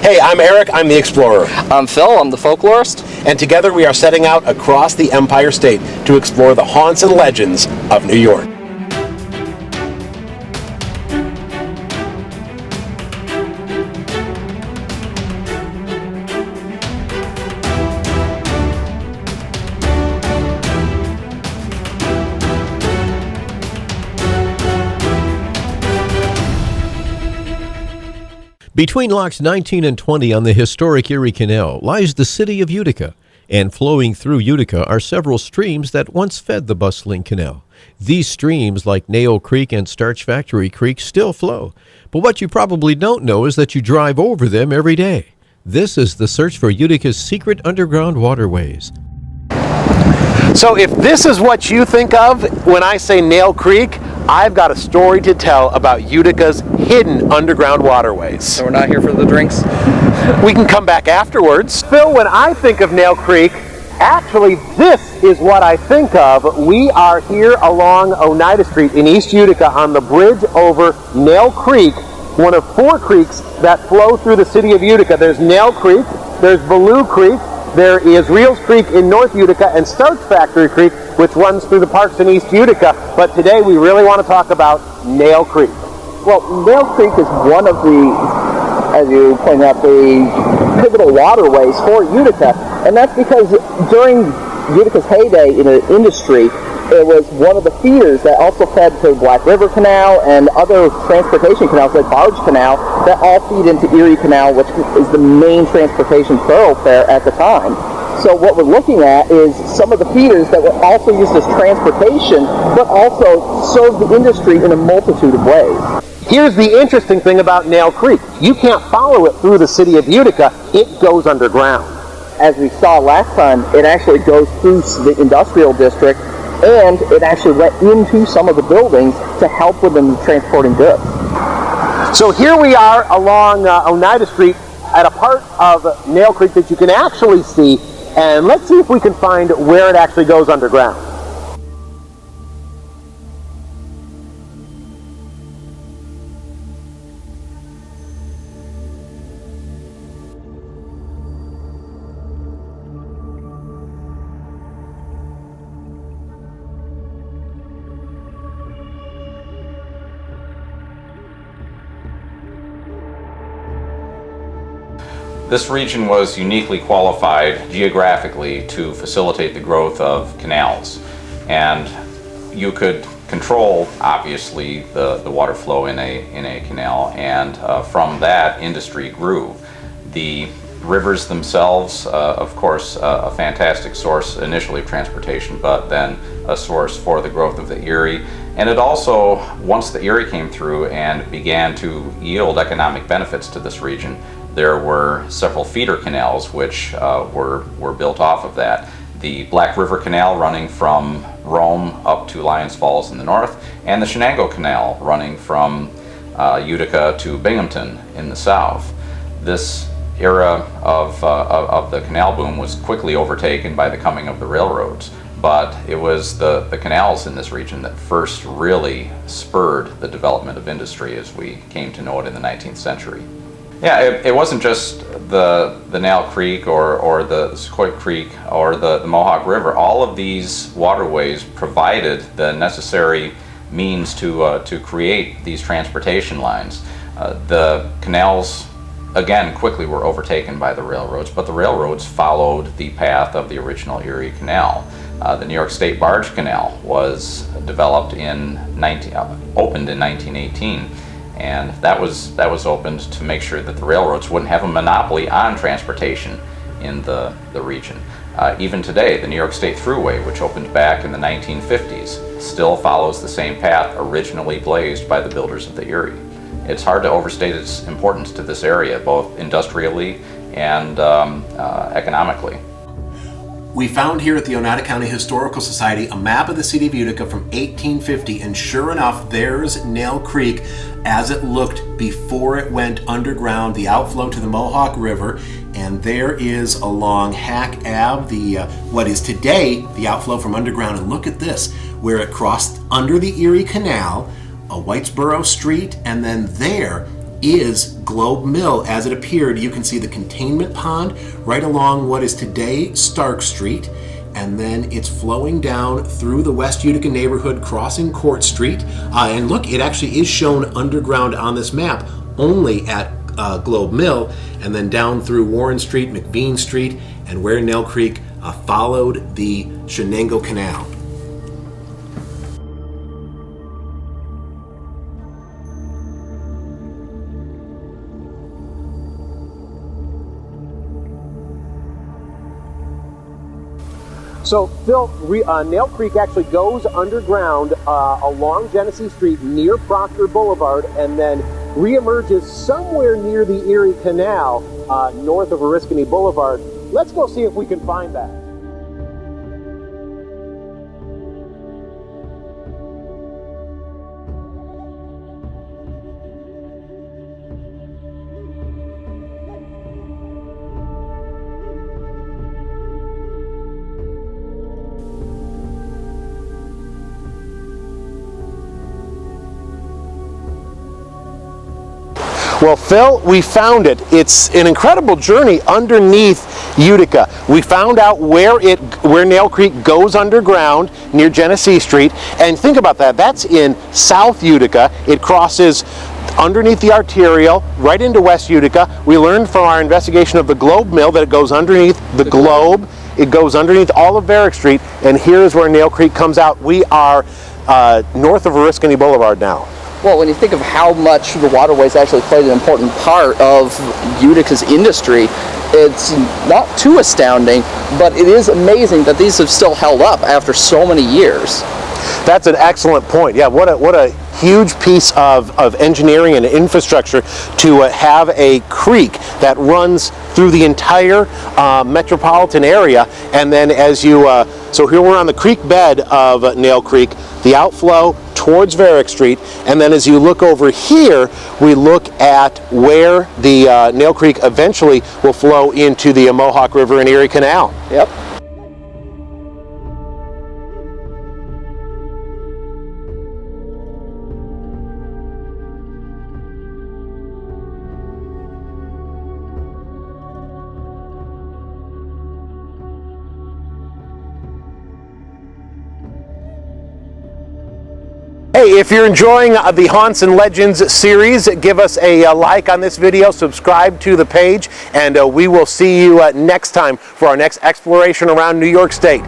Hey, I'm Eric, I'm the Explorer. I'm Phil, I'm the folklorist. And together we are setting out across the Empire State to explore the haunts and legends of New York. Between locks 19 and 20 on the historic Erie Canal lies the city of Utica, and flowing through Utica are several streams that once fed the bustling canal. These streams, like Nail Creek and Starch Factory Creek, still flow, but what you probably don't know is that you drive over them every day. This is the search for Utica's secret underground waterways. So if this is what you think of when I say Nail Creek, I've got a story to tell about Utica's hidden underground waterways. So we're not here for the drinks? We can come back afterwards. Phil, when I think of Nail Creek, actually this is what I think of. We are here along Oneida Street in East Utica on the bridge over Nail Creek, one of four creeks that flow through the city of Utica. There's Nail Creek, there's Ballou Creek, there is Reels Creek in North Utica, and Starch Factory Creek, which runs through the parks in East Utica. But today we really want to talk about Nail Creek. Well, Nail Creek is one of the, as you pointed out, the pivotal waterways for Utica, and that's because during Utica's heyday in the industry, it was one of the feeders that also fed to Black River Canal and other transportation canals like Barge Canal that all feed into Erie Canal, which is the main transportation thoroughfare at the time. So what we're looking at is some of the feeders that were also used as transportation, but also served the industry in a multitude of ways. Here's the interesting thing about Nail Creek. You can't follow it through the city of Utica. It goes underground. As we saw last time, it actually goes through the industrial district, and it actually went into some of the buildings to help with them transporting goods. So here we are along Oneida Street at a part of Nail Creek that you can actually see, and let's see if we can find where it actually goes underground. This region was uniquely qualified geographically to facilitate the growth of canals, and you could control, obviously, the water flow in a canal, and from that, industry grew. The rivers themselves, of course, a fantastic source initially of transportation, but then a source for the growth of the Erie. And it also, once the Erie came through and began to yield economic benefits to this region, there were several feeder canals which were built off of that. The Black River Canal running from Rome up to Lyons Falls in the north, and the Shenango Canal running from Utica to Binghamton in the south. This era of the canal boom was quickly overtaken by the coming of the railroads, but it was the canals in this region that first really spurred the development of industry as we came to know it in the 19th century. Yeah, it wasn't just the Nail Creek or the Sequoia Creek or the Mohawk River. All of these waterways provided the necessary means to create these transportation lines. The canals, again, quickly were overtaken by the railroads, but the railroads followed the path of the original Erie Canal. The New York State Barge Canal was developed opened in 1918. And that was opened to make sure that the railroads wouldn't have a monopoly on transportation in the region. Even today, the New York State Thruway, which opened back in the 1950s, still follows the same path originally blazed by the builders of the Erie. It's hard to overstate its importance to this area, both industrially and economically. We found here at the Oneida County Historical Society a map of the city of Utica from 1850, and sure enough, there's Nail Creek as it looked before it went underground, the outflow to the Mohawk River, and there is along Hack Ave, what is today the outflow from underground. And look at this, where it crossed under the Erie Canal, a Whitesboro Street, and then there is Globe Mill as it appeared. You can see the containment pond right along what is today Stark Street, and then it's flowing down through the West Utica neighborhood, crossing Court Street. And look, it actually is shown underground on this map only at Globe Mill, and then down through Warren Street, McBean Street, and where Nail Creek followed the Shenango Canal. So, Phil, Nail Creek actually goes underground along Genesee Street near Proctor Boulevard, and then reemerges somewhere near the Erie Canal north of Oriskany Boulevard. Let's go see if we can find that. Well, Phil, we found it. It's an incredible journey underneath Utica. We found out where Nail Creek goes underground near Genesee Street. And think about that. That's in South Utica. It crosses underneath the arterial right into West Utica. We learned from our investigation of the Globe Mill that it goes underneath the Globe. It goes underneath all of Varick Street. And here's where Nail Creek comes out. We are north of Oriskany Boulevard now. Well, when you think of how much the waterways actually played an important part of Utica's industry, it's not too astounding, but it is amazing that these have still held up after so many years. That's an excellent point. Yeah, what a huge piece of engineering and infrastructure to have a creek that runs through the entire metropolitan area. And then as you, so here we're on the creek bed of Nail Creek, the outflow towards Varick Street, and then as you look over here, we look at where the Nail Creek eventually will flow into the Mohawk River and Erie Canal. Yep. Hey, if you're enjoying the Haunts and Legends series, give us a like on this video, subscribe to the page, and we will see you next time for our next exploration around New York State.